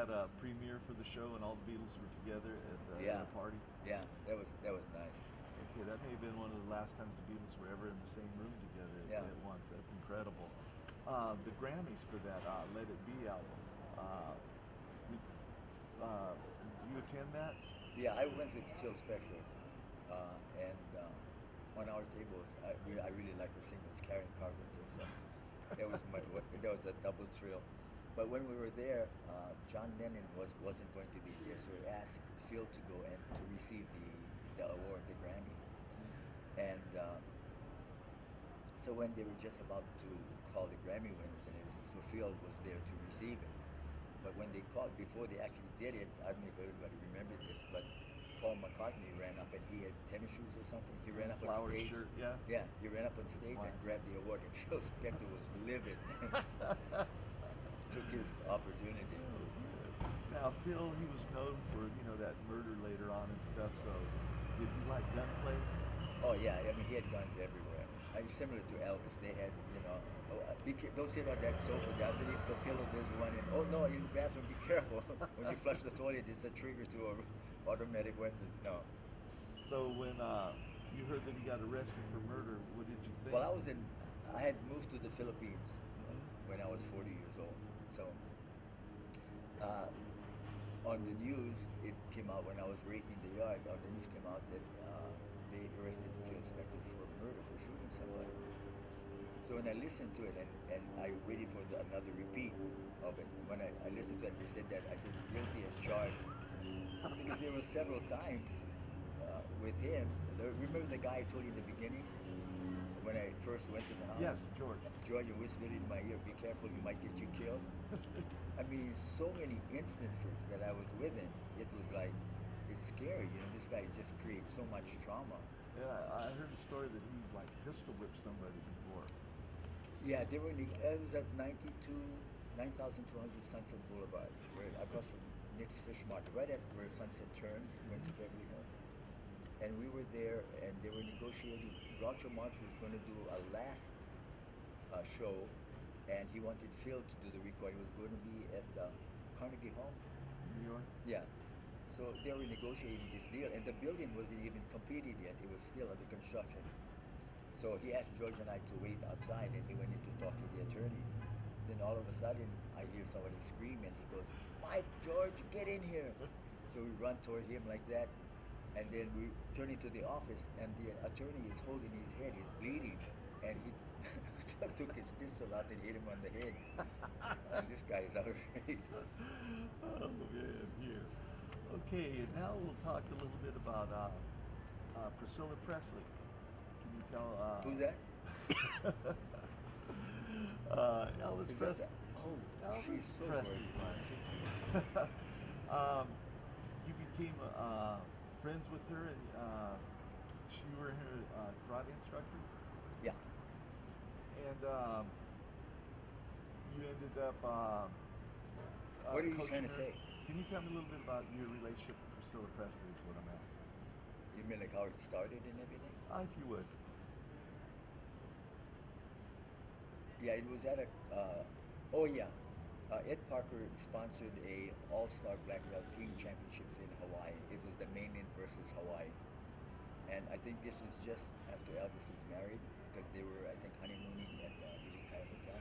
had a premiere for the show, and all the Beatles were together at Yeah, a party. yeah, that was nice. Okay, that may have been one of the last times the Beatles were ever in the same room together Yeah. at once. That's incredible. The Grammys for that Let It Be album. Uh, you attend that? Yeah, I went with Phil Spector, and on our tables, I really like her singers, Karen Carpenter. So that was a double thrill. But when we were there, John Lennon wasn't going to be there, so we asked Phil to go and to receive the award, the Grammy. And so when they were just about to call the Grammy winners and everything, so Phil was there to receive it. But when they called, before they actually did it, I don't know if everybody remembered this, but Paul McCartney ran up and he had tennis shoes or something. He ran up on Flower stage. shirt, yeah. Yeah, he ran up on That's stage why. and grabbed the award, and Phil Spector was livid. Took his opportunity. Now, Phil, he was known for that murder later on and stuff. So, did you like gunplay? Oh yeah, I mean he had guns everywhere. I mean, similar to Elvis, they had oh, don't sit on that sofa. Underneath the pillow, there's one. And oh no, in the bathroom, be careful. When you flush the toilet, it's a trigger to a automatic weapon. No. So when you heard that he got arrested for murder, what did you think? Well, I had moved to the Philippines when I was 40 years old. So uh, on the news, it came out when I was raking the yard. On the news came out that they arrested Phil Spector for murder, for shooting somebody. So when I listened to it and I waited for another repeat of it, when I listened to it, they said that I said guilty as charged because there were several times with him. Remember the guy I told you in the beginning when I first went to the house? Yes, George. George whispered in my ear, "Be careful, he might get you killed." I mean, so many instances that I was with him, it was like, it's scary. This guy just creates so much trauma. Yeah, I heard a story that he like pistol whipped somebody before. Yeah, they were it was at 9,200 Sunset Boulevard, right across from Nick's Fish Market, right at where Sunset turns, went to Beverly Hills. And we were there, and they were negotiating. Groucho Marx was going to do a last show, and he wanted Phil to do the record. It was going to be at Carnegie Hall. New York. Yeah. So they were negotiating this deal, and the building wasn't even completed yet. It was still under construction. So he asked George and I to wait outside, and he went in to talk to the attorney. Then all of a sudden, I hear somebody scream, and he goes, "Mike, George, get in here!" So we run toward him like that, and then we turn into the office, and the attorney is holding his head, he's bleeding, and he took his pistol out and hit him on the head. And this guy is outraged. Oh man, here. Okay, now we'll talk a little bit about Priscilla Presley. Can you tell? Who's that? Elvis Is that Presley. Oh, Elvis she's so Presley. gorgeous. You became friends with her, and you were her karate instructor, Yeah. and you ended up. What are you coaching trying to her. say? Can you tell me a little bit about your relationship with Priscilla Presley? Is what I'm asking. You mean like how it started and everything? If you would. Yeah, it was at a. Oh yeah, Ed Parker sponsored a All-Star Black Belt Team Championships in Hawaii. It was the mainland versus Hawaii, and I think this was just after Elvis was married because they were, I think, honeymooning at the Ilikaya Hotel.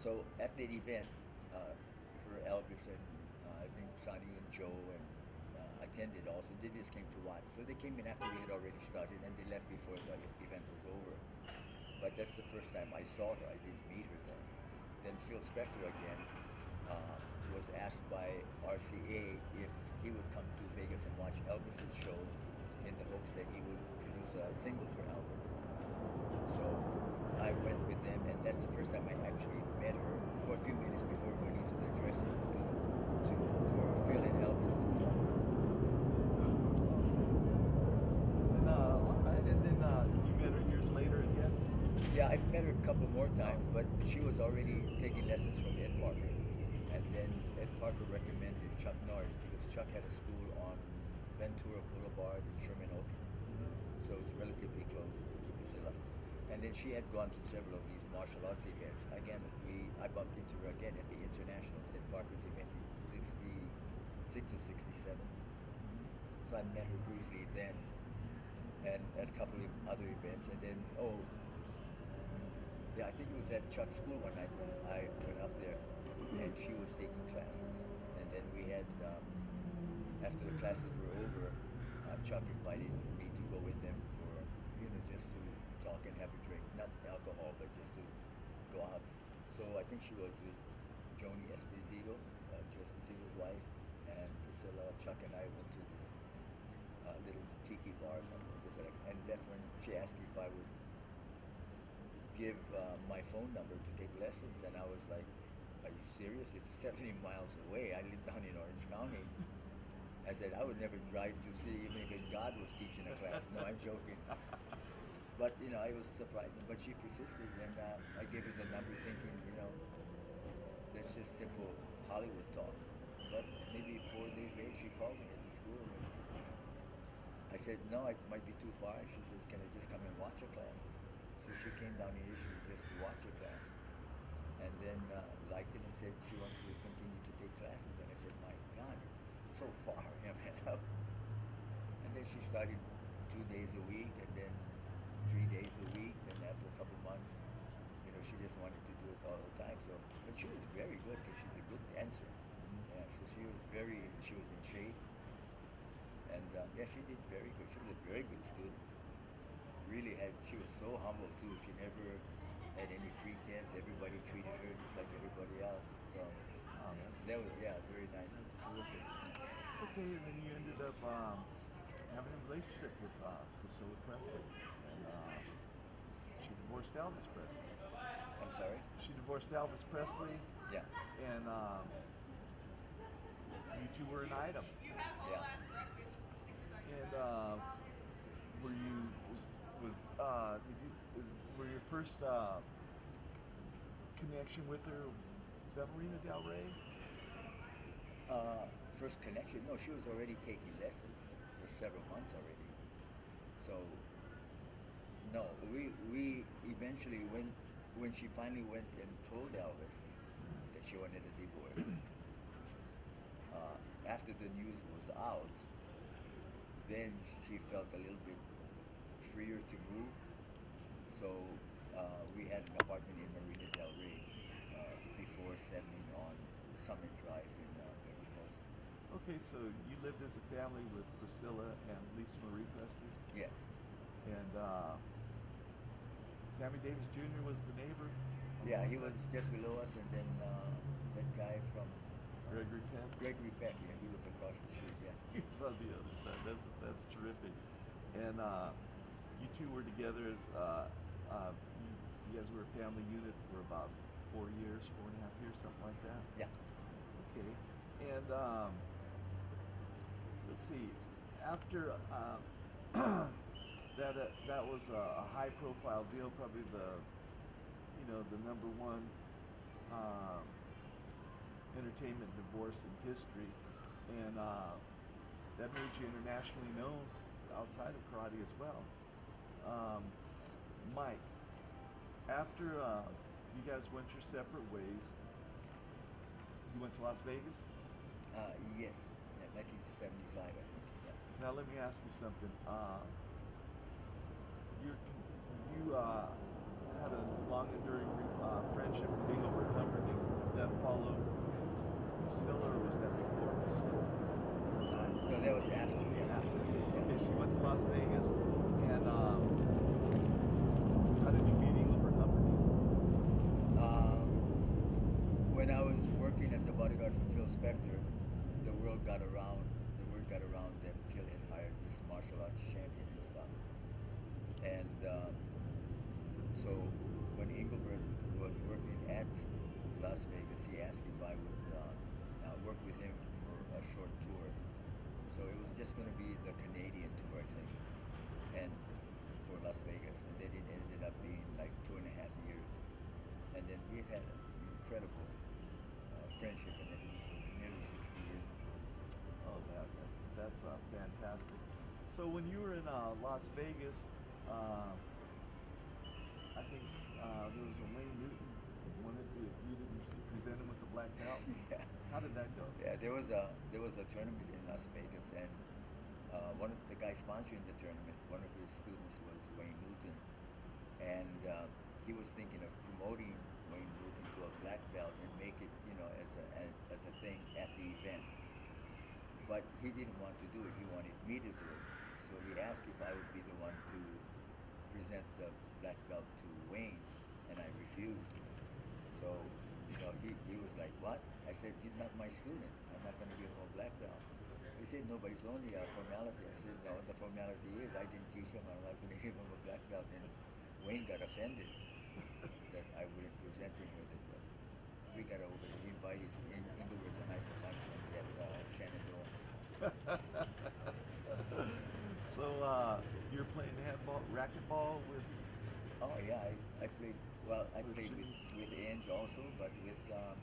So at that event, her Elvis and I think Sonny and Joe and attended also. They just came to watch. So they came in after we had already started, and they left before the event was over. But that's the first time I saw her. I didn't meet her then. Then Phil Spector again was asked by RCA if he would come to Vegas and watch Elvis's show in the hopes that he would produce a single for Elvis. So I went with them, and that's the first time I actually met her for a few minutes before going into the dressing room for Phil and Elvis to talk. And, all right, and then you met her years later again. Yeah, I met her a couple more times, but she was already taking lessons from Ed Parker. And then Ed Parker recommended Chuck Norris because Chuck had a school on Ventura Boulevard in Sherman Oaks. So it was relatively close to Priscilla. And then she had gone to several of these martial arts events. Again, I bumped into her again at the internationals, Ed Parker's event in '97. So I met her briefly then, and at a couple of other events, and then yeah, I think it was at Chuck's school one night when I went up there, and she was taking classes, and then we had after the classes were over, Chuck invited me to go with him for just to talk and have a drink, not alcohol, but just to go out. So I think she was with Joni Esposito, Joe Esposito's wife, and Priscilla. Chuck and I went to this little tiki bar or something, and that's when she asked me if I would give my phone number to take lessons, and I was like, "Are you serious? It's 70 miles away. I live down in Orange County." I said I would never drive to see even if God was teaching a class. No, I'm joking. But it was surprising. But she persisted, and I gave her the number, thinking, that's just simple Hollywood talk. But maybe 4 days later, she called me at the school, and I said, "No, it might be too far." She says, "Can I just come and watch a class?" So she came down initially just to watch a class, and then liked it and said she wants to continue to take classes. And I said, "My God, it's so far." And then she started 2 days a week, and then 3 days a week, and after a couple months, she just wanted to do it all the time. So, but she was very good because she's a good dancer. Yeah, so she was in shape, and yeah, she did very good. She was a very good student. She was so humble too. She never had any pretense. Everybody treated her just like everybody else. So that was very nice. That's terrific. Okay, and then you ended up having a relationship with Priscilla Presley, and she divorced Elvis Presley. I'm sorry? She divorced Elvis Presley, Yeah. and you two were an item. Yeah. And were you were your first connection with her? Was that Marina Del Rey? First connection? No, she was already taking lessons for several months already. So no, we eventually when she finally went and told Elvis that she wanted a divorce, after the news was out, then she felt a little bit freer to move. So we had an apartment in Marina Del Rey before settling on Summit Drive in Beverly Hills. Okay, so you lived as a family with Priscilla and Lisa Marie Presley? Yes. And Sammy Davis Jr. was the neighbor? Yeah, he was just below us, and then that guy from Gregory Peck? Gregory Peck, yeah, he was across the street, yeah. He was on the other side. That's terrific. And you two were together as you guys were a family unit for about 4 years, 4.5 years, something like that. Yeah. Okay. And let's see. After that was a high-profile deal, probably the number one entertainment divorce in history, and that made you internationally known outside of karate as well. Mike, after you guys went your separate ways, you went to Las Vegas? Yes, yeah, 1975, I think. Yeah. Now let me ask you something. You had a long enduring friendship with Engelbert Humperdinck that followed Priscilla, or was that before Priscilla? No, that was after. Yeah. Okay, so you went to Las Vegas, and how did you meet Engelbert Humperdinck? When I was working as a bodyguard for Phil Spector, the word got around that Phil had hired this martial arts champion and stuff. And so when Engelbert was working at Las Vegas, he asked if I would work with him for a short tour. So it was just going to be the Canadian tour, I think, and for Las Vegas. And then it ended up being like 2.5 years. And then we've had an incredible friendship, and then for nearly 60 years. Oh, that's fantastic. So when you were in Las Vegas, I think there was a Wayne Newton wanted to, you didn't present him with the black belt. Yeah. How did that go? Yeah, there was a tournament in Las Vegas, and one of the guys sponsoring the tournament, one of his students was Wayne Newton, and he was thinking of promoting Wayne Newton to a black belt and make it, you know, as a thing at the event. But he didn't want to do it. He wanted me to do it. So he asked if I would be the one to present the black belt to Wayne, and I refused. So, you know, he was like, "What?" I said, "He's not my student. I'm not going to give him a black belt." He said, "No, but it's only a formality." I said, "No, the formality is I didn't teach him. I'm not going to give him a black belt." And Wayne got offended that I wouldn't present him with it. But we got over it. He invited Inglewood's and I for lunch when we had Shenandoah. So you're playing handball, racquetball with Oh yeah, I played. Well, I with played Jimmy, with Ange also, but with what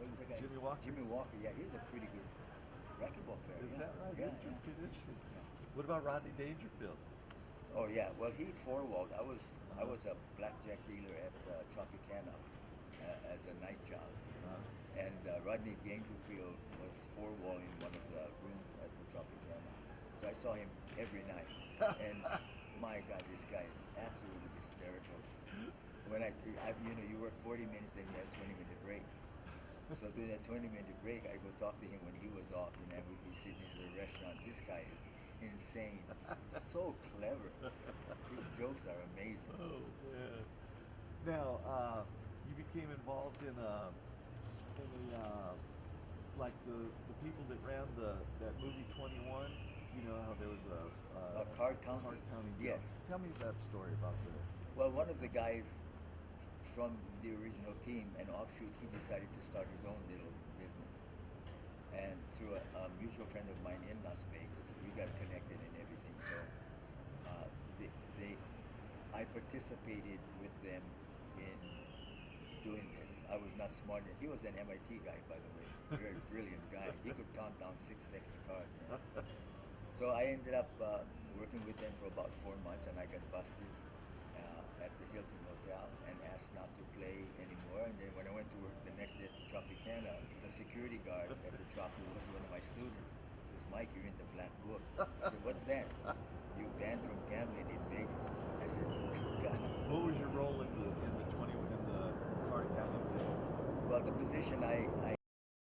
was the guy? Jimmy Walker. Jimmy Walker. Yeah, he's a pretty good racquetball player. Is Yeah, that right? yeah, Interesting, interesting. yeah. What about Rodney Dangerfield? Oh yeah. Well, he four-walled. I Uh-huh. was a blackjack dealer at Tropicana as a night job, and Rodney Dangerfield was four-walling one of the rooms at the Tropicana. So I saw him every night, and my God, this guy is absolutely hysterical. When you know, you work 40 minutes, then you have 20-minute break. So during that 20-minute break, I go talk to him when he was off, and I would be sitting in the restaurant. This guy is insane, so clever. His jokes are amazing. Oh man. Now, you became involved in like the people that ran that movie 21. You know how there was Card a counting. card counting Yes. deal. Tell me that story about the. Well, one of the guys from the original team, an offshoot, he decided to start his own little business. And through a mutual friend of mine in Las Vegas, we got connected and everything. So uh, I participated with them in doing this. I was not smart enough. He was an MIT guy, by the way, very brilliant guy. He could count down 6 extra cards. You know? So I ended up working with them for about 4 months, and I got busted at the Hilton Hotel and asked not to play anymore. And then when I went to work the next day at the Tropicana, the security guard at the Trop, who was one of my students, says, "Mike, you're in the black book." I said, "What's that?" "You banned from gambling in Vegas." I said, "God." What was your role in the 20 in the card counting deal? Well, the position I